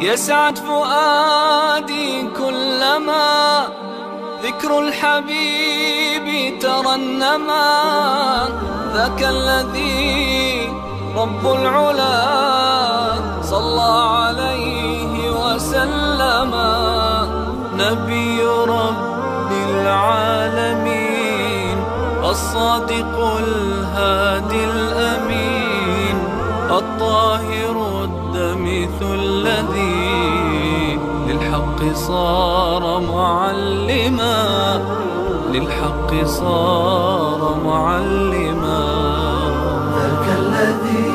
يسعد فؤادي كلما ذكر الحبيب ترنما ذاك الذي رب العلا صلى عليه وسلم نبي رب العالمين الصادق الهادي الأمين الطاهر الدمث الذي للحق صار معلما للحق صار معلما ذاك الذي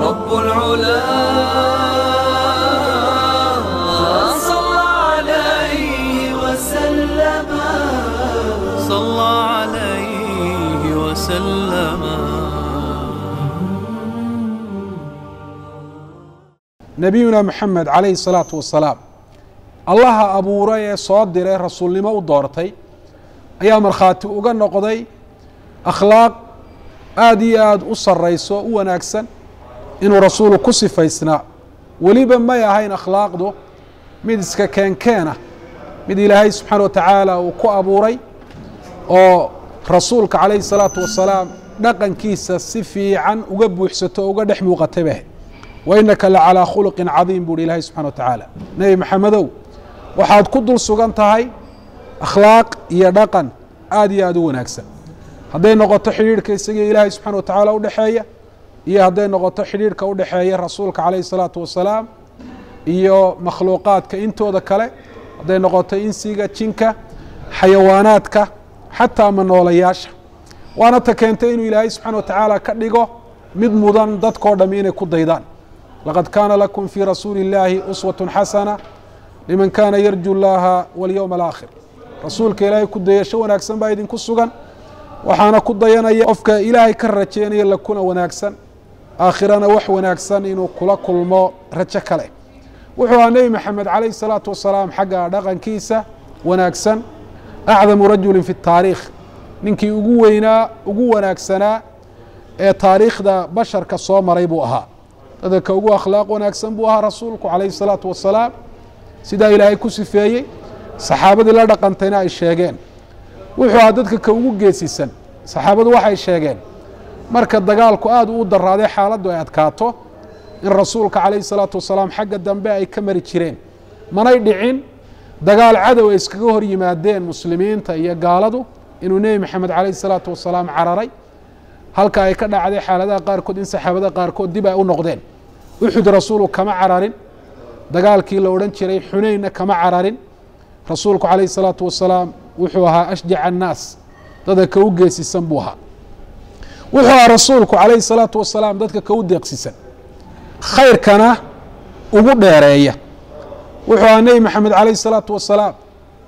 رب العلا صلى عليه وسلم صلى عليه وسلم. nabiyuna maxamed calayhi salaatu wasalaam allaha abuuray ee soo diray rasuulnimo u doortay ayaa markhaati uga noqday akhlaaq aada iyo aada u sarrayso u wanaagsan inuu rasuulu ku sifaysnaa. weliba may ahayn akhlaaqdu mid iska keenkeena, mid ilaahay subxaana wa tacaala uu ku abuuray oo rasuulka calayhi salaatu wasalaam dhaqankiisa si fiican uga buuxsato o uga dhex muuqatay bah. wainaka lacalaa khuluqin cadiim buuhi ilaahay subxana wa tacaala. nebi maxamedow waxaad ku dul sugan tahay akhlaaq iyo dhaqan aada iyo aada u wanaagsan, hadday noqoto xidhiidhka isagii ilaahay subxana wa tacaala udhexeeya iyo hadday noqoto xidhiidhka udhexeeya rasuulka calayhi salaatu wasalaam iyo makhluuqaadka intooda kale, hadday noqoto insiga, jinka, xayawaanaadka, xataa manoolayaasha. waana ta keentay inuu ilaahay subxana wa tacaala ka dhigo mid mudan dadkao dhami inay ku daydaan. laqad kaana lakum fii rasuuli اllaahi uswatun xasana liman kaana yarju llaha walyowma alaakhir. rasuulka ilaahay ku dayasho wanaagsan baa idinku sugan, waxaana ku dayanaya qofka ilaahay ka rajeynaya lakuna wanaagsan, aakhirana wax wanaagsan inuu kula kulmo rajo kale. wuxuu ahaa nebi maxamed calayhi salaatu wasalaam xagga dhaqankiisa wanaagsan acdamu rajulin fi taariikh, ninkii ugu weynaa ugu wanaagsanaa ee taariikhda basharka soo maray buu ahaa. dadka ugu akhlaaq wanaagsan buu ahaa rasuulku calayhi salaatu wasalaam, sidaa ilaahay ku sifeeyey, saxaabadii la dhaqantayna ay sheegeen. wuxuu ahaa dadka ka ugu geesisan. saxaabadu waxay sheegeen marka dagaalku aada u daraaday xaaladdu ay adkaato in rasuulka calayhi salaatu wasalaam xagga dambe ay ka mari jireen. manay dhicin dagaal cadow ay iskaga hor yimaadeen muslimiinta iyo gaaladu inuu nebi maxamed calayhi salaatu wasalaam cararay. halka ay ka dhacday xaaladaha qaarkood in saxaabada qaarkood dib ay u noqdeen. uxud rasuulu kama cararin, dagaalkii la odhan jiray xunaynna kama cararin. rasuulku calayhi salaatu wasalaam wuxuu ahaa ashjaca annaas, dadka ka u geesisan buu ahaa. wuxuu ahaa rasuulku calayhi salaatu wasalaam dadka ka u deeqsisan, khayrkana ugu dheereeya. wuxuu ahaa nebi maxamed calayhi salaatu wasalaam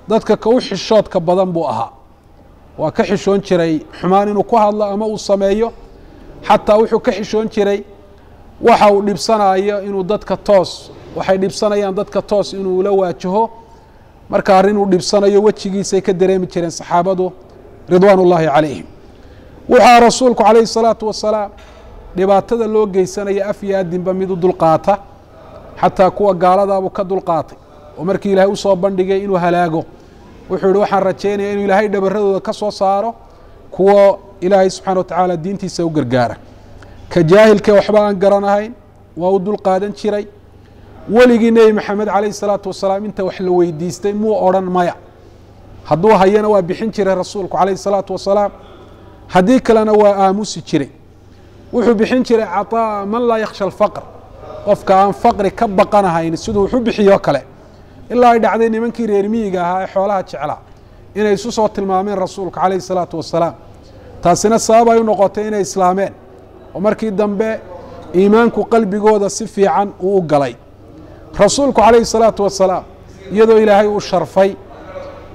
dadka ka u xishoodka badan buu ahaa. waa ka xishoon jiray xumaan inuu ku hadlo ama uu sameeyo, xataa wuxuu ka xishoon jiray waxa uu dhibsanayo inuu dadka toos, waxay dhibsanayaan dadka toos inuu la waajaho. marka arrin uu dhibsanayo wejigiisay ka dareemi jireen saxaabadu ridwaan ullaahi calayhim. wuxuu rasuulku calayhi salaatu wasalaam dhibaatada loo geysanaya af iyo adinba mid u dulqaata, xataa kuwa gaaladaabuu ka dulqaatay oo markii ilaahay usoo bandhigay inuu halaago wuxuu yihi waxaan rajaynaya inuu ilaahay dhabaradooda ka soo saaro kuwa ilaahay subxana wa tacaala diintiisa u gargaara. ka jaahilkee waxba aan garanahayn waa u dul qaadan jiray. weligii nebi maxamed calayhi salaatu wasalaam inta wax la weydiistay muu odhan maya. hadduu hayana waa bixin jiray rasuulku calayhi salaatu wasalaam, haddii kalena waa aamusi jiray. wuxuu bixin jiray caطaa'a man laa yakhsha alfaqr, qofka aan faqri ka baqanahayn siduu wax u bixiyoo kale. ilaa ay dhacday nimankii reer miyiga ahaa ee xoolaha jeclaa inay isu soo tilmaameen rasuulka calayhi salaatu wasalaam. taasina sabab ay u noqotay inay islaameen oo markii dambe iimaanku qalbigooda si fiican uu u galay. rasuulku calayhi salaatu wasalaam iyadoo ilaahay uu sharfay,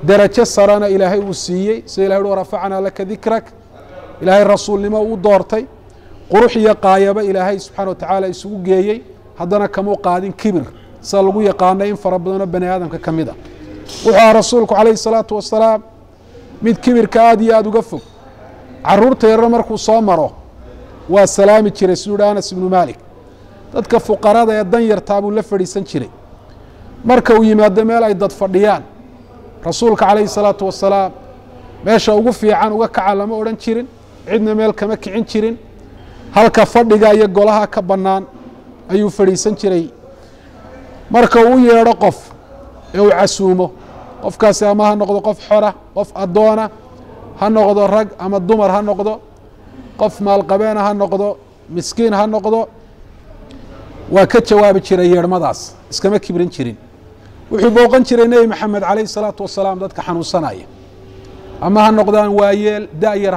derajo sarana ilaahay uu siiyey, sida ilahay uhi rafacnaa laka dikrak, ilaahay rasuulnimo uu doortay, qurux iyo qaayaba ilaahay subxaana wa tacaala isugu geeyey, haddana kamuu qaadin kibir sida lagu yaqaanay in fara badanoo bani aadamka ka mid a. wuxuu aha rasuulku calayhi salaatu wasalaam mid kibirka aada iyo aada uga fog. caruurta yarna markuu soo maro waa salaami jiray siduu hi anas ibnu maalik. dadka fuqarada ee dan yartaa buu la fadhiisan jiray marka uu yimaado meel ay dad fadhiyaan rasuulka calayhi salaatu wasalaam meesha ugu fiican uga kaca lama odhan jirin cidna meel kama kicin jirin halka fadhiga iyo golaha ka bannaan ayuu fadhiisan jiray marka uu yeedho qof ee uu casuumo qofkaasi ama ha noqdo qof xora qof addoona ha noqdo rag ama dumar ha noqdo qof maalqabeena ha noqdo miskiin ha noqdo waa ka jawaabi jiray yeedhmadaas iskama kibrin jirin wuxuu booqan jiray nebi maxamed calayhi salaatu wasalaam dadka xanuunsanaya ama ha noqdaan waayeel da'yar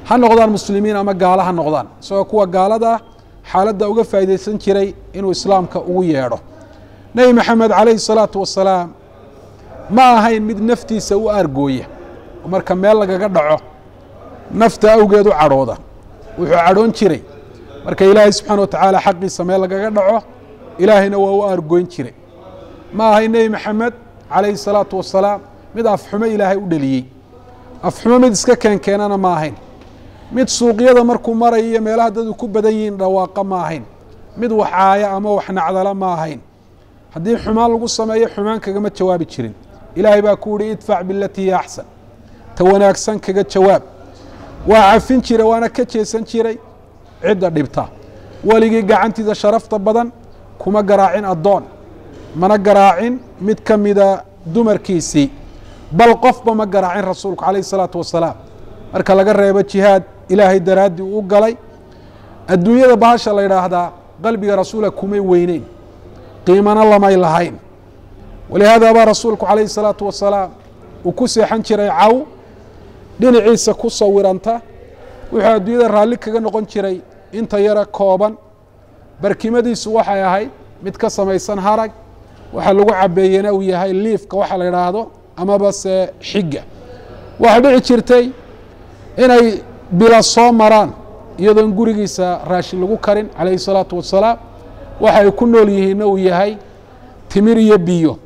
ha noqdaan muslimiin ama gaalo ha noqdaan isagoo kuwa gaalada ah xaaladda uga faa'iidaysan jiray inuu islaamka ugu yeedho nebi maxamed calayhi salaatu wasalaam ma ahayn mid naftiisa u aargooya oo marka meel lagaga dhaco nafta awgeed u cadhooda wuxuu cadhoon jiray marka ilaahay subxaana wa tacaala xaqiisa meel lagaga dhaco ilaahayna waa u aargoyn jiray ma ahayn nebi maxamed calayhi salaatu wasalaam mid afxumo ilaahay u dheliyey afxumo mid iska keenkeenana ma ahayn mid suuqyada markuu marayo iyo meelaha dadu ku badan yihiin dhawaaqa ma ahayn mid wax caaya ama wax nacdala ma ahayn haddii xumaan lagu sameeyo xumaan kagama jawaabi jirin ilaahay baa ku yihi idfac bilatii hiya axsan ta wanaagsan kaga jawaab waa cafin jiray waana ka jeesan jiray cidda dhibta weligii gacantiisa sharafta badan kuma garaacin addoon mana garaacin mid ka mida dumarkiisii bal qofba ma garaacin rasuulku calayhi salaatu wasalaam marka laga reebo jihaad ilaahay daraaddii uu galay adduunyada bahasha la yidhaahdaa qalbiga rasuula kumay weyneyn qiimana lamay lahayn walihaada baa rasuulku calayhi salaatu wasalaam uu ku seexan jiray caw dhinaciisa ku sawiranta wuxuu adduunyada raalli kaga noqon jiray inta yara kooban barkimadiisu waxay ahayd mid ka samaysan harag waxa lagu cabeeyena uu yahay liifka waxa la yidhaahdo amaba se xigga waxaa dhici jirtay inay bila soo maraan iyadoon gurigiisa raashin lagu karin calayhi salaatu wasalaam waxa ay ku nool yihiinna uu yahay timir iyo biyo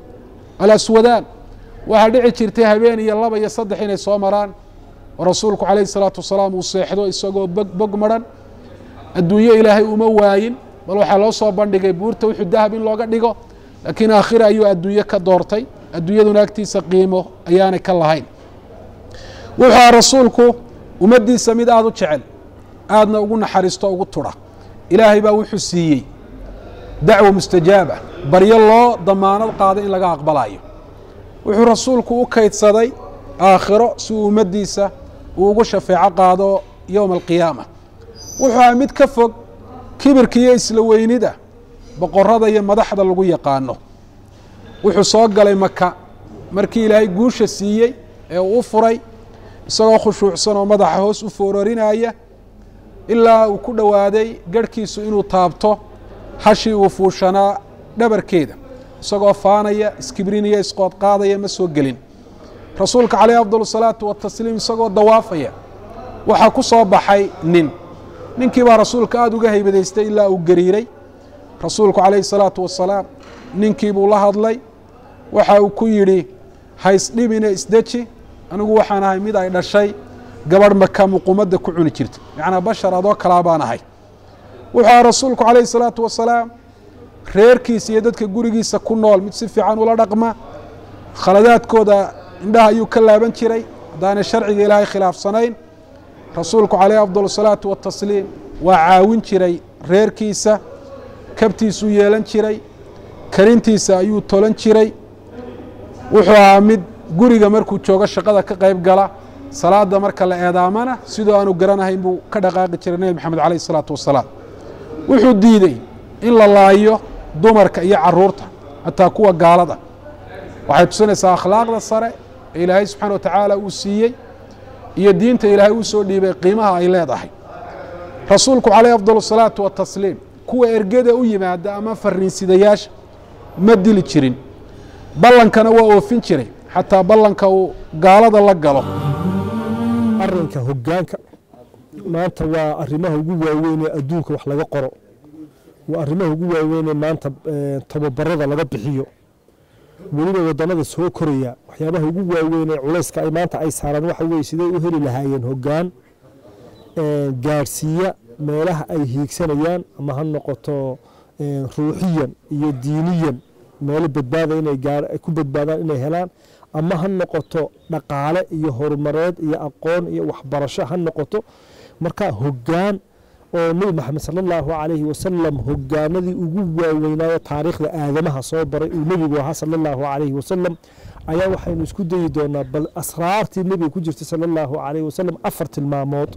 alaswadaan waxaa dhici jirtay habeen iyo laba iyo saddex inay soo maraan oo rasuulku calayhi salaatu wasalaam uu seexdo isagoo bog maran adduunyo ilaahay uma waayin bal waxaa loo soo bandhigay buurta wuxuu dahab in looga dhigo laakiin aakhira ayuu adduunyo ka doortay adduunyaduna agtiisa qiimo ayaanay ka lahayn wuxuu aha rasuulku ummaddiisa mid aada u jecel aadna ugu naxariisto ugu tudha ilaahay baa wuxuu siiyey dacwo mustajaaba baryo loo damaanad qaaday in laga aqbalayo wuxuu rasuulku u kaydsaday aakhiro si uu ummaddiisa uu ugu shafeeco qaado yowma alqiyaama wuxuu aha mid ka fog kibirka iyo isla weynida boqorada iyo madaxda lagu yaqaano wuxuu soo galay maka markii ilaahay guusha siiyey ee uu u furay isagoo khushuucsan oo madaxa hoos u foorarinaya ilaa uu ku dhowaaday garhkiisu inuu taabto hashii uu fuushanaa dhabarkeeda isagoo faanaya iskibrinaya isqood qaadaya ma soo gelin rasuulka calayhi afdal salaatu watasliim isagoo dawaafaya waxaa ku soo baxay ninkii baa rasuulka aada uga haybadaystay ilaa uu gariiray rasuulku calayhi salaatu wasalaam ninkii buu la hadlay waxa uu ku yidhi haysdhibine isdeji anigu waxaan ahay mid ay dhashay gabadh maka muquumadda ku cuni jirta macnaa bashar adoo kalaa baan ahay wuxuu aha rasuulku calayhi salaatu wasalaam reerkiisa iyo dadka gurigiisa ku nool mid si fiican ula dhaqma khaladaadkooda indhaha ayuu ka laaban jiray haddaanay sharciga ilaahay khilaafsanayn rasuulku calayhi afdal salaatu watasliim waa caawin jiray reerkiisa kabtiisuu yeelan jiray karintiisa ayuu tolan jiray wuxuu ahaa mid guriga markuu joogo shaqada ka qayb gala salaada marka la eedaamana sidoo aanu garanahayn buu ka dhaqaaqi jiray nebi maxamed calayhi salaatu wasalaam wuxuu diiday in la laayo dumarka iyo caruurta xataa kuwa gaalada waxay tusinaysaa akhlaaqda sare ee ilaahay subxaana wa tacaala uu siiyey iyo diinta ilaahay uu soo dhiibay qiimaha ay leedahay rasuulku calayhi afdal salaatu watasliim kuwa ergeda u yimaada ama fariinsidayaasha ma dili jirin ballankana waa oofin jiray xataa ballanka uu gaalada la galo arrinka hoggaanka maanta waa arrimaha ugu waaweyn ee adduunka wax laga qoro waa arrimaha ugu waaweyn ee maanta tababarada laga bixiyo weliba wadannada soo koraya waxyaabaha ugu waaweyn ee culayska ay maanta ay saaraan waxa weeye sidee u heli lahaayeen hoggaan gaadhsiiya meelaha ay hiigsanayaan ama ha noqoto ruuxiyan iyo diiniyan meelo badbaada inay ku badbaadaan inay helaan ama ha noqoto dhaqaale iyo horumareed iyo aqoon iyo waxbarasho ha noqoto marka hoggaan oo nebi maxamed sala allahu calayhi wasalam hoggaanadii ugu waaweynaayo taariikhda aadamaha soo baray uu nebigu ahaa sala allahu calayhi wasalam ayaa waxaynu isku dayi doonaa bal asraartii nebiga ku jirtay sala allahu calayhi wasalam 4 tilmaamood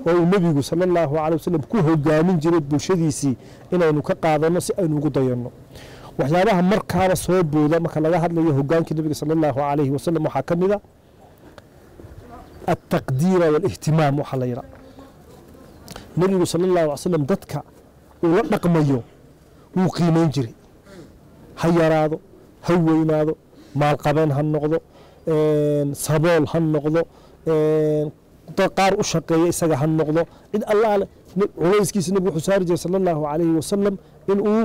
oo uu nebigu sala allahu calayhi wasalam ku hoggaamin jiray bulshadiisii inaynu ka qaadano si aynu ugu dayanno waxyaabaha markaaba soo booda marka laga hadlayo hoggaankii nebiga sala allahu calayhi wasalam waxaa ka mid a altaqdiira waalihtimaam waxaa la yidhaha nebigu sala allahu alay slam dadka uu la dhaqmayo wuu qiimayn jiray ha yaraado ha weynaado maalqabeen ha noqdo sabool ha noqdo qaar u shaqeeya isaga ha noqdo cid allaale culayskiisa nebigu wuxuu saari jiray sala allahu calayhi wasalam inuu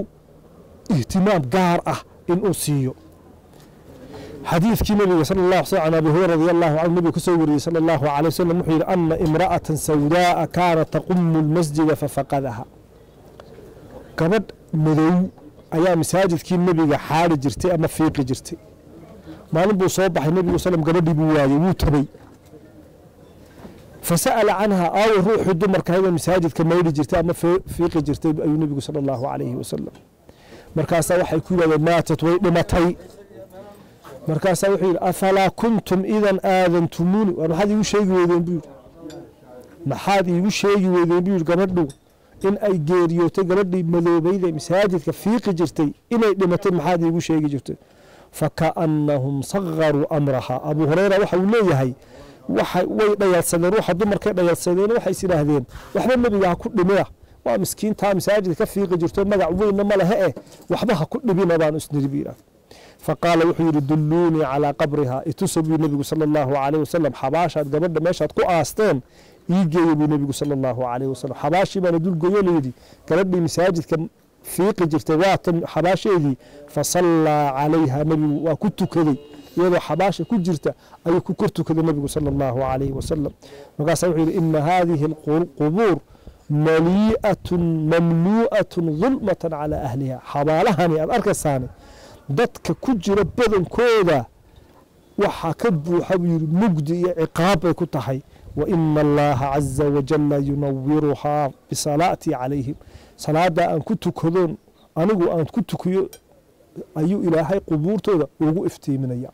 ihtimaam gaar ah inuu siiyo xadiidkii nebiga sala allahu alay can abi hurayra radi allahu canhu nebigu ka soo wariyey sala allahu calay wasalam wuxuu yidhi ana imra'atan sawdaa'a kaanat taqumu lmasjida fafaqadaha gabadh madow ayaa masaajidkii nebiga xaari jirtay ama fiiqi jirtay maalin buu soo baxay nebigu sallam gabadhii buu waayey wuu tabay fasa'ala canha aawo ruuxii dumarkayda masaajidka maydhi jirtay ama fiiqi jirtay ayuu nebigu sala allahu calayhi wasalam markaasaa waxay ku yidhahdeen maatat way dhimatay markaasaa wuxuu yidhi afalaa kuntum idan aadantumuuni waar maxaad iigu sheegi weydeen buu yidhi maxaad iigu sheegi weydeen buu yidhi gabadhu in ay geeriyootay gabadhii madoobayda masaajidka fiiqi jirtay inay dhimatay maxaad iigu sheegi jirtay fakaannahum sagaruu amraha abuu hurayra waxa uu leeyahay way dhayalsadeen ruuxa dumarkay dhayalsadeen waxay is idhaahdeen waxba nebiga ha ku dhimina waa miskiintaa masaajid ka fiiqi jirto magac weynna ma lehe eh waxba ha ku dhibina baanu isniri buu yidhahda faqaala wuxuu yidhi dulluunii calaa qabrihaa itusa buu nebigu sala allahu calayh wasalam xabaashaad gabadha meeshaad ku aasteen ii geeya buu nebigu sala allahu calayh wasalam xabaashii baana dulgoyo layidhi gabadhii masaajidka fiiqi jirtay waatan xabaasheedii fasallaa calayha nebigu waa ku tukaday iyadoo xabaasha ku jirta ayuu ku kor tukaday nebigu sala allahu calayhi wasalam markaasaa wuxuu yidhi ina haadihi alqubuur malii'atun mamluu'atun dulmatan calaa ahliha xabaalahani aad arkaysaani dadka ku jira badankooda waxaa ka buuxa buu yidhi mugdi iyo ciqaab bay ku tahay wa ina allaha caza wajalla yunawiruhaa bisalaatii calayhim salaaddaa aan ku tukadoon anigu aan ku tukiyo ayuu ilaahay qubuurtooda ugu iftiiminaya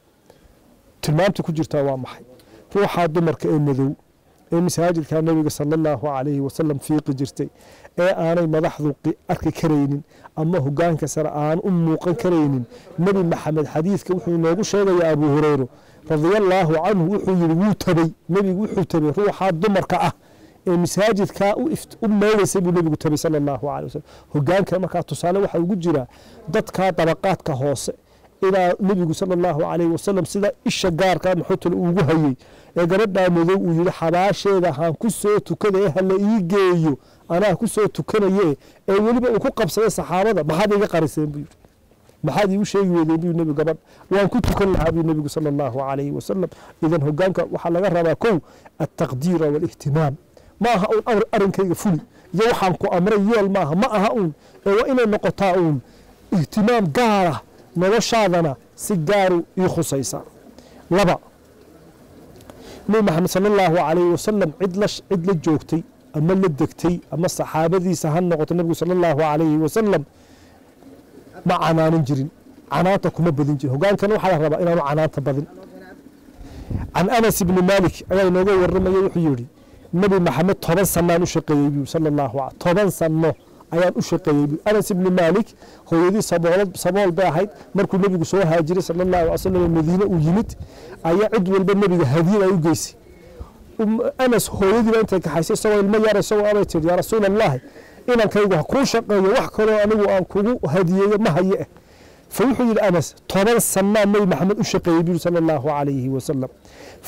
tilmaamta ku jirtaa waa maxay ruuxaa dumarka ee madow ee masaajidka nebiga sala allahu calayhi wasalam fiiqi jirtay ee aanay madaxdu arki karaynin ama hogaanka sare aan u muuqan karaynin nebi maxamed xadiidka wuxuu inoogu sheegaya abuu hureyre radiallaahu canhu wuxuu yidhi wuu tabay nebigu wuxuu tabay ruuxaa dumarka ah ee masaajidkaa u meelaysay buu nebigu tabay sala allahu calay wasalam hogaanka markaa tusaale waxaa ugu jira dadkaa dabaqaadka hoose ilaa nebigu sala allahu calayhi wasalam sida isha gaarka maxuutale uugu hayey ee gabadhaa madow uu yidhi xabaasheeda haan ku soo tukada hala ii geeyo anaa ku soo tukanaye ee weliba uu ku qabsaday saxaabada maxaad iga qariseen buu yidhi maxaad iigu sheegi weydeen buu nebigu gabadh waan ku tukan lahaa buu nebigu sala allahu calayhi wasalam idan hogaanka waxaa laga rabaa kow altaqdiira waalihtimaam ma aha uun arrinkayga fuli iyo waxaan ku amray yeel maaha ma aha uun ee waa inay noqotaa uun ihtimaam gaara noloshaadana si gaaru ii khusaysa laba nebi maxamed sala allahu calayhi wasalam cid la joogtay ama la degtay ama saxaabadiisa ha noqoto nebigu sala allahu calayhi wasalam ma canaanin jirin canaanta kuma badin jirin hogaankan waxaa la rabaa inaanu canaanta badin can anas ibni maalik ayaa inooga warramaya wuxuu yidhi nebi maxamed 10 sanaan u shaqeeyey buu sala allahu calay 10 sano ayaan u shaqeeyey buu anas ibni maalik hooyadii sabool bay ahayd markuu nebigu soo haajiray sala allahu alay wasalam madiine uu yimid ayaa cid walba nebiga hadiyad ay u geysay anas hooyadiiba intay kaxaysay isagoo ilmo yar isagoo abay tiri yaa rasuul allahi inankaygu ha kuu shaqeeyo wax kaloo anigu aan kugu hadiyeeyo ma haye eh fa wuxuu yidhi anas 10 sanaa nebi maxamed u shaqeeyey buu sala allahu calayhi wasalam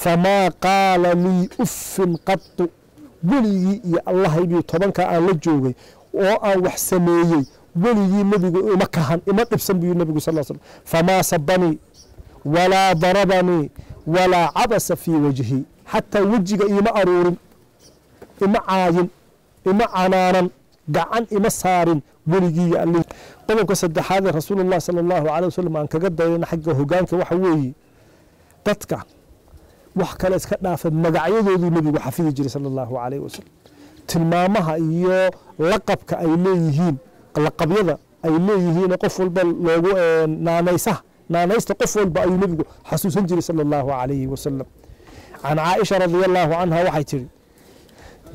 famaa qaala lii uffin qatu weligii iyo allahaybii 10kaa aan la joogay oo aan wax sameeyey weligii nebigu ima kahan ima dhibsan buu nebigu sal slam famaa sabanii walaa darabanii walaa cabasa fii wajhi xataa wejiga iima aruurin ima caayin ima canaanan gacan ima saarin weligii alle qodobka saddexaad ee rasuulullah sallallahu alayhi wasallam aan kaga dayana xagga hogaanka waxa weeye dadka wax kale iska dhaafa magacyadoodu nabigu xafidi jiray sallallahu alayhi wasallam tilmaamaha iyo laqabka ay leeyihiin laqabyada ay leeyihiin qof walba loogu naanaysta qof walba ayuu nabigu xasuusan jiray sallallahu alayhi wasallam عن عائشة رضي الله عنها وحيتري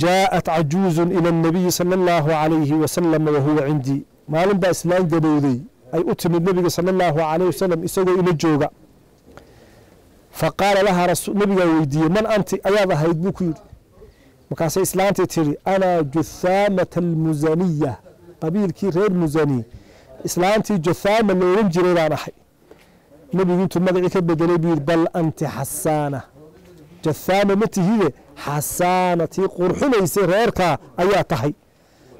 جاءت عجوز إلى النبي صلى الله عليه وسلم وهو عندي ما لم بأسلام جبودي أي أتم النبي صلى الله عليه وسلم إسوى إلى الجوغة فقال لها رسول النبي ويدي من أنت أيضا هيد بكير وكاس إسلام تتري أنا جثامة المزنية قبيل كي غير مزني إسلامتي جثامة اللي ينجري لا نحي النبي قلت المدعي كبدلي بير بل أنت حسانة جثامة متى هي حسانة قرحنيس غيرك أيا تحي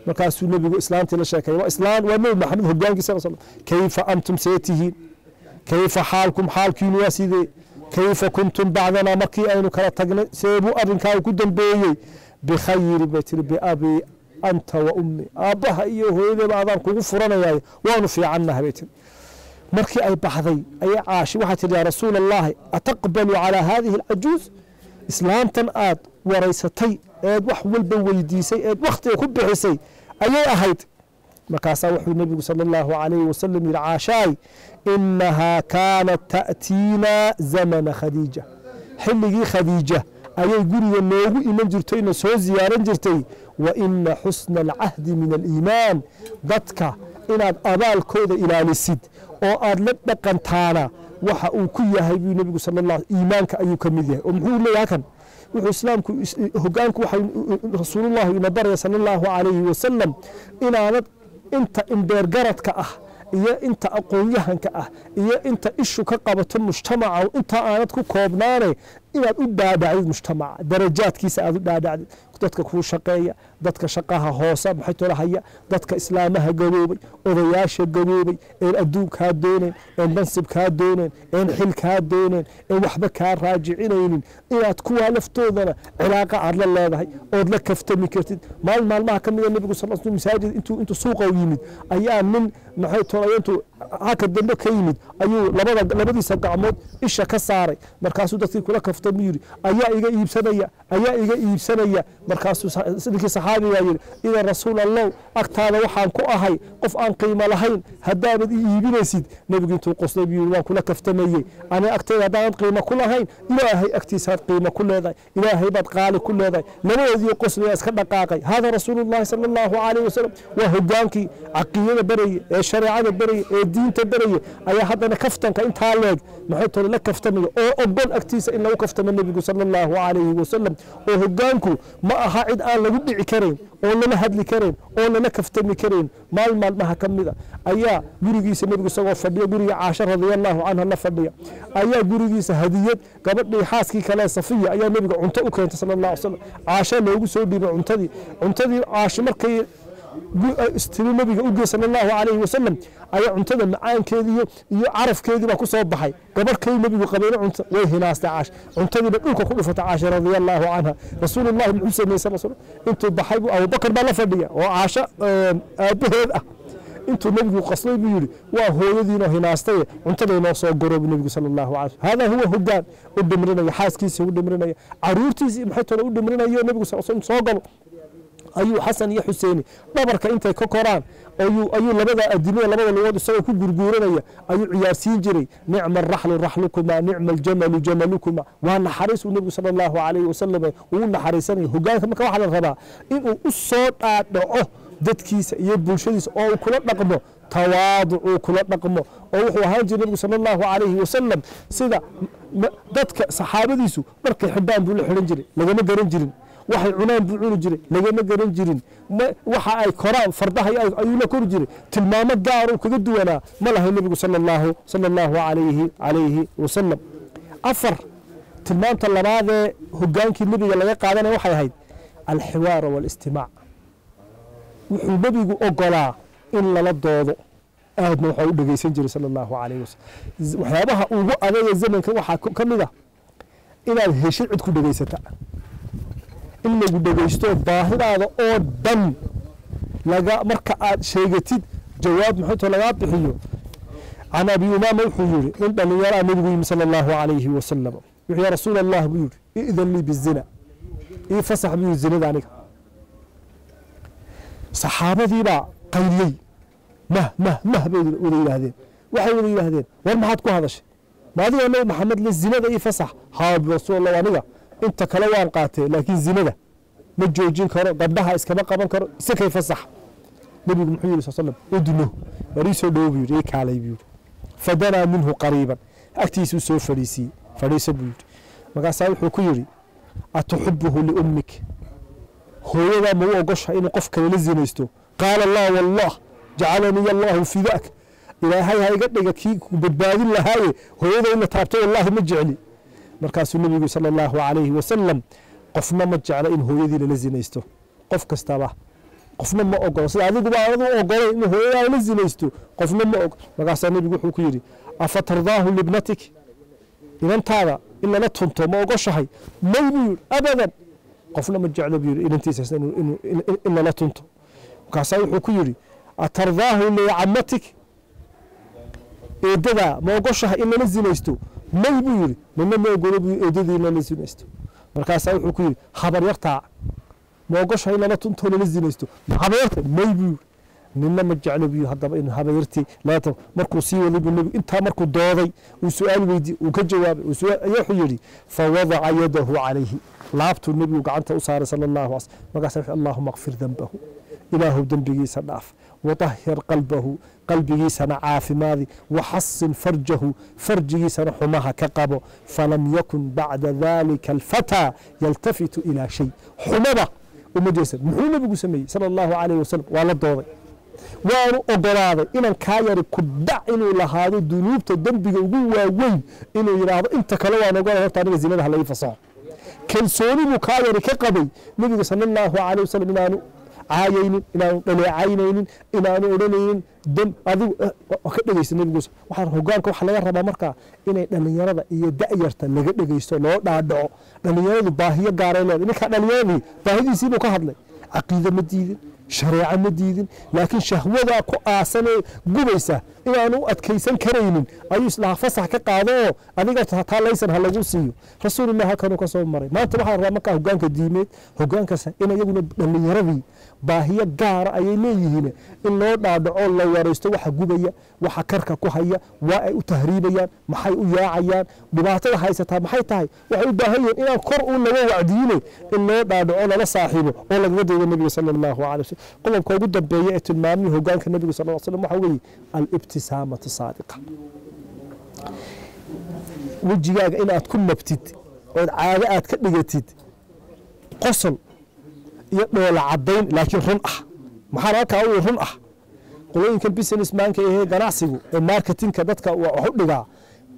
مركز النبي إسلام تلاشاكي وإسلام والنبي محمد هجانك صلى الله عليه وسلم كيف أنتم سيتهين كيف حالكم حالكم يا سيدي كيف كنتم بعدنا مكي أين كلا تجن سيبوا أبن كاو كدن بيجي بخير بيتر بأبي أنت وأمي أبها إيه هذا بعضهم كفرنا يا وأنا في عنها بيتر مركي أي بحثي أي عاشي واحد يا رسول الله أتقبل على هذه العجوز إسلام تنقاد وريستي إيد وحول بويديسي إيد وقت يكب حسي أي أهيد مكاسا وحي النبي صلى الله عليه وسلم العاشاي إنها كانت تأتينا زمن خديجة حلقي خديجة أي قري النوغو إمن جرتين سو زيارة جرتي وإن حسن العهد من الإيمان ضدك إن أبال كود إلى نسيد أو أدلت قنطانا waxa uu ku yahay bi nabigu sallallahu iimaanka ayuu ka mid yahay oo muxuu leeyahay kan wuxuu islaamku hogaanku waxa rasuulullah ina baray sallallahu alayhi wasallam inaanad inta imbeer garadka ah iyo inta aqoonyahanka ah iyo inta ishu ka qabato mujtamaca inta aanad ku koobnaanay inaad u dhaadhacid mujtamaca darajaadkiisa aad u dhaadhacid dadka ku shaqeeya dadka shaqaha hoose maxay tolahaya dadka islaamaha gaboobay odayaasha gaboobay ee adduunka dooneen ee mansibka dooneen ee xilka dooneen ee waxba ka raajicinaynin inaad kuwa laftoodana cilaaqa aad la leedahay oo la kaftami kartid maalmaha kamid ah nabigu sallallahu alayhi wasallam masaajid intuu suuqa u yimid ayaa nin maxay tolayantu haka dambe ka yimid ayuu labadiisa gacmood isha ka saaray markaasuu dadkii kula kaftami yiri ayaa iga iibsanaya markaasuu sidii saxaabiga yiri ila rasuul allah agtaada waxaan ku ahay qof aan qiimo lahayn hadaad iibinaysid nabigu intuu qoslay biyuu waan kula kaftamayay ana agteeda hadaan qiimo ku lahayn ilaahay agtiisa qiimo ku leedahay ilaahay bad qaali ku leedahay labadoodii qoslay iska dhaqaaqay hada rasuulullah sallallahu alayhi wasallam wa hogaankii aqiyada baray ee shariicada baray ee diinta baray ayaa hadana kaftanka inta leeg maxay tolo la kaftamayo oo ogol agtiisa in lagu kaftamo nabigu sallallahu alayhi wasallam oo hogaanku ma aha cid aan lagu dhici kareyn oo lala hadli kareyn oo lala kaftami kareyn maalmaha kamida ayaa gurigiisa nabigu sagoo fadhiyo guriga Aisha radhiyallahu anha la fadhiyo ayaa gurigiisa hadiyad gabadhii xaaskii kale Safiya ayaa nabiga cunto u keentay sallallahu alayhi wasallam Aisha loogu soo dhiibay cuntadii Aisha markay استلم النبي صلى الله عليه وسلم أي عنتنا معان كذي يعرف كذي ما كسر بحي قبل كذي النبي قبل عنت ويه ناس تعاش عنتنا بقولك كل فتعاش رضي الله عنها رسول الله من حسين صلى الله عليه وسلم أنتم بحي أو بكر بلا فدية وعاشا بهذا أنتم النبي قصلي بيوري وهو يدينا هنا استوى عنتنا ناس قرب النبي صلى الله عليه وسلم هذا هو هجان ودمرنا يحاس كيس ودمرنا عرورتي محيط ودمرنا يا النبي صلى الله عليه وسلم صاقل أيو حسن يا حسيني نبرك أنت كقران أيو لبدا الدنيا لبدا الواد السوي كل جرجورنا أيو عياسين جري نعم الرحل رحلكما نعم الجمل جملكما وأنا حريص النبي صلى الله عليه وسلم وأنا حريصني هجان كم كواحد الغباء إنه الصوت أدعوه dadkiisa iyo bulshadiisa oo kula dhaqmo tawaadu kula dhaqmo oo wuxuu ahaan jiray nabiga sallallahu alayhi wasallam sida dadka saxaabadiisu markay xidhaan buu la xiran jiray lagama garan jirin waxay cunaan buu cuni jiray lagama garan jirin waxa ay koraan fardaha ayuu la kori jiray tilmaamo gaar oo kaga duwanaa ma lahayn nabigu sallallahu alayhi wasallam afar tilmaanta labaad ee hogaankii nabiga laga qaadanay waxay ahayd al-hiwaar wal istimaac wuxuu nabigu ogolaa in lala doodo aadna waxa uu dhageysan jiray sallallahu alayhi wasallam waxyaabaha ugu adeega zamanka waxa kamid ah inaad heshid cid ku dhageysata in lagu dhegaysto baahidaada oo dhan laga marka aad sheegatid jawaab maxay laga bixiyo عن أبي أمامة وحيوري إن يرى النبي صلى الله عليه وسلم يا رسول الله بيوري إذن لي بالزنا فسح بي الزنا ذلك صحابة ذي بقى قيلي مه ولي هذين وحي ولي هذين وين ما حدكوا هذا الشيء ما ذي النبي محمد للزنا ذي فسح حاب رسول الله ونبا أنت كلوان قاتل لكن زنا ذا متجوجين كرو قبلها إسكما قبل كرو سكي فسح نبي محمد صلى الله عليه وسلم ودنه وريسو دو بيوري إيه كالي بيوري فدنا منه قريبا أكتيسو سو فريس بيوري مقاسا وحو كيري أتحبه لأمك هو ذا مو أقشها إنه قفك للزينيستو قال الله والله جعلني الله في ذاك إلى هاي قد لك كيك وبدبادي الله هاي هو ذا إنه تابتو الله مجعلي مركز النبي صلى الله عليه وسلم قفنا مجعل إن هو يذي للزينيستو قفك استباه qofna ma ogolo sida adigu baa adu ogolay in hooyada la zinaysto qofna ma og magaca nabigu wuxuu ku yiri afatardaahu libnatik inantaada illa la tunto ma ogoshahay maybu abadan qofna ma jeclo biyo inantiisa in la tunto magaca wuxuu ku yiri atardaahu li ammatik eedada ma ogoshahay in la zinaysto maybu yiri ma ogolo biyo eedadii la zinaysto magaca wuxuu ku yiri khabar yartaa ما قش هاي لا تنتهي للزينيستو حبيرتي ميبي ننا ما جعلوا بيه هذا إن حبيرتي لا تم مركو سي ولي بالنبي أنت مركو ضاضي وسؤال ويدي وكجواب وسؤال يحيري فوضع يده عليه لابت النبي وقعنته أسار صلى الله عليه وسلم ما قال اللهم اغفر ذنبه إله ذنبه سنعف وطهر قلبه سنعاف ماضي وحصن فرجه سنحمها كقبه فلم يكن بعد ذلك الفتى يلتفت إلى شيء حمبه ومجلسل محمد بن سمي صلى الله عليه وسلم ولا ضوضي وانو اوغلاده ان كاير كدع انه لهادو ذنوبته دنبيغا ugu waaweyn inuu yiraahdo inta kale waan ogolaan horta aniga zinada halay fasax kalsooni buu kaayir ka qabay nabiga sallallahu alayhi wasallam inaanu caayaynin inaanu dhaleecaynaynin inaanu odhanaynin dam adigu ka dhageysan nabiga waxaan hogaanka waxa laga rabaa marka inay dhalinyarada iyo da'yarta laga dhageysto loo dhaadhaco dhalinyaradu baahiyo gaar ah leedahay ninka dhalinyaradu baahidiisii buu ka hadlay caqiido ma diidin شريعة مديد لكن شهوة كأسنة جبيسة إذا أنو أتكيسن كريم أيش لا فصح كقاضي أديك تطلع ليس هلا جوسيو رسول الله كانوا كسر مري ما تروح على رمك هجان كديمت هجان كسر إن يقول اللي يروي باهية جار أي ليه هنا إلا بعد الله ورستو وحجوبية وحكرك كهية وتهريبيا محي ويا عيان ببعثة حيستها محي تاي وحيد باهية إن القرء اللي هو وعدينه إلا بعد الله لصاحبه ولا جد النبي صلى الله عليه وسلم قلنا كوجد بيئة المامي هو كان النبي صلى الله عليه وسلم وحوي الابتسامة الصادقة وجهك إن تكون مبتد وعادات كنجتد قصل يقول عبين لكن رنح محرك أو رنح قلنا يمكن بيزنس مان كيه جناسيو الماركتينج كدتك وحدقة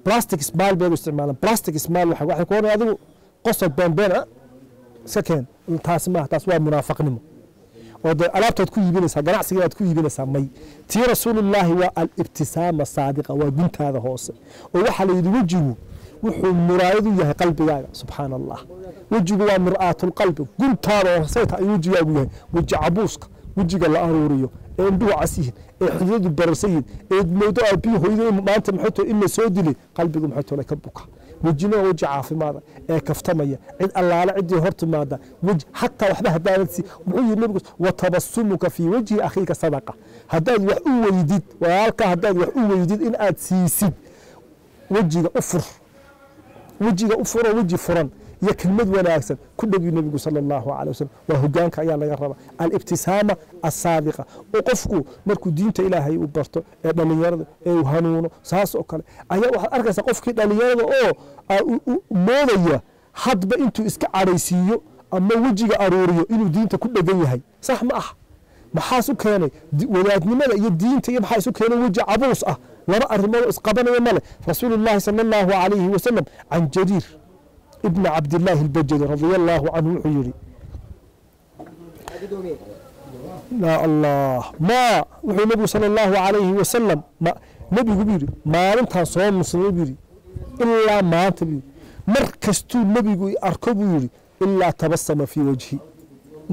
بلاستيك سمال بيرو استعماله بلاستيك سمال وحاجة يكون هذا قصل بين سكن تاسمه منافق نمو وده ألابت تكون يبينسها جناسي تكون يبينسها مي تي رسول الله والابتسامة الصادقة وبنت هذا هوس ووحل يوجهه وحو مرايد يا قلبي سبحان الله وجهه مرآة القلب قلت هذا سيت وجهه وجه عبوسك وجهه الأروريو إندو عسيه حدود البرسيد موضوع بيه هو ما أنت محطه إلا سودلي قلبك محطه لك بكى وجهنا وجه عافي ماذا كفتمية عند الله على عندي هرت ماذا وجه حتى وحدها دارتي وتبسمك في وجه أخيك صدقة هداد وحوه يديد ويالك هداد وحوه يديد إن أتسيسد وجهك أفر وجه فرن يكلمد ولا أكثر كل النبي صلى الله عليه وسلم وهجانك يا الله يرضى الابتسامة الصادقة وقفكو مركو دينت إلهي وبرتو دليل وهنون ساس وكله أيه أرجع قفك دليل موضية حد بأنتو إسك عريسيو أما وجهك أروريو إنه دينت كل جيهاي صح ما حاسو كاني ولادني ملا يدين تيم حاسو كاني وجه عبوس لما أرمو إسقابنا يملا رسول الله صلى الله عليه وسلم عن جرير ابن عبد الله البجلي رضي الله عنه حيري لا الله ما وحي النبي صلى الله عليه وسلم ما نبي كبير ما لنتها صوم مسلم بيري إلا ما تبي مركزتو النبي أركبوا يري ilaa tabasama fii wajhi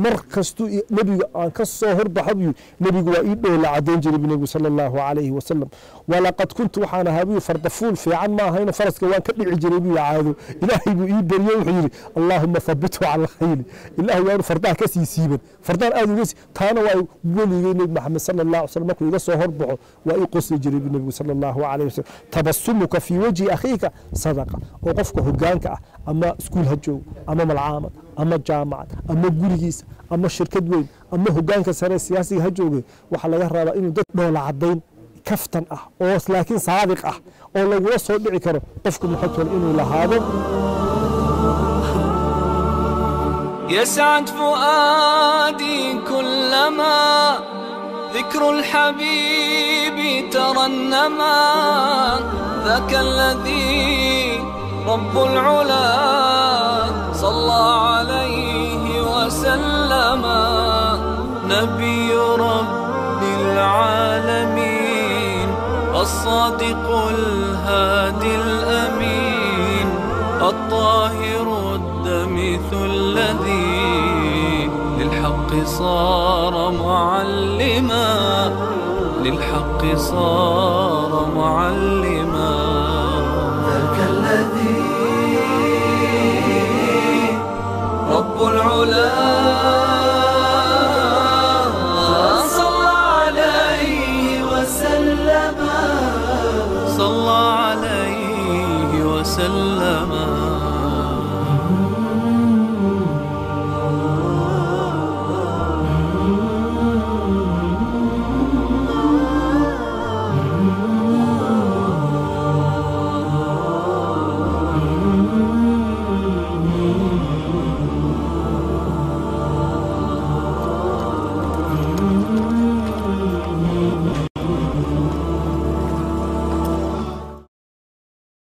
mar kastuu nebiga aan ka soo horbaxa buu nebigu waa ii dhoola caddayn jiray nebigu sala allahu calayhi wasalam walaqad kuntu waxaan ahaa buu fardafuul fiican ma ahayna faraska waan ka dhici jiray buu caado ilaahay buu ii beriye wuxuu yidhi allaahuma thabbithu cala alkhayli ilaahay waanu fardaha ka sii siiban fardaan aad uga taana waa weligay nebi maxamed sala allahu alay wasallam markuu iga soo horbaxo waa ii qosli jiray buu nebigu sala allahu calayhi wasallam tabassumuka fii wajhi akhiika sadaqa oo qofka hoggaanka ah ama iskuul ha joogo ama malcaamad ama jaamacad ama gurigiisa ama shirkad weyn ama hoggaanka sare siyaasiga ha joogay waxaa laga rabaa inuu dad dhoola caddayn kaftan ah oo laakiin saadiq ah oo lagula soo dhici karo qofku muxuu inuu lahaado يسعد فؤادي كلما ذكر الحبيب ترنما ذاك الذي رب العلا صلى عليه وسلم نبي رب العالمين الصادق الهادي الأمين الطاهر الدمث الذي للحق صار معلما للحق صار معلما ذاك الذي رب العلا